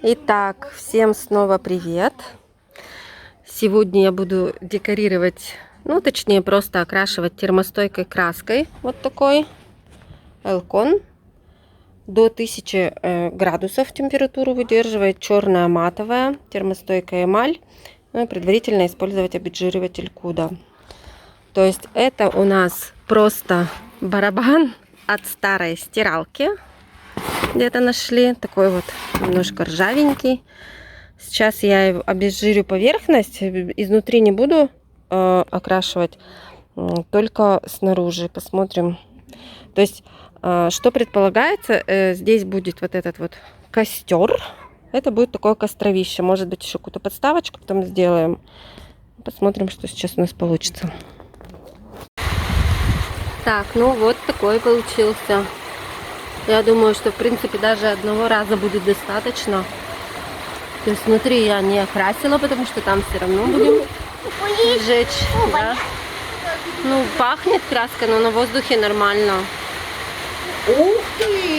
Итак, всем снова привет! Сегодня я буду декорировать, ну точнее просто окрашивать термостойкой краской. Вот такой Элкон. До 1000 градусов температуру выдерживает. Черная матовая, термостойкая эмаль. Ну и предварительно использовать обезжириватель Куда. То есть это у нас просто барабан от старой стиралки. Где-то нашли. Такой вот немножко ржавенький. Сейчас я обезжирю поверхность. Изнутри не буду окрашивать, только снаружи. Посмотрим. То есть, что предполагается, здесь будет вот этот вот костер. Это будет такое костровище. Может быть, еще какую-то подставочку потом сделаем. Посмотрим, что сейчас у нас получится. Так, ну вот такой получился. Я думаю, что в принципе даже одного раза будет достаточно. То есть внутри я не окрасила, потому что там все равно будем сжечь. Да. Ну, пахнет краска, но на воздухе нормально. Ух ты!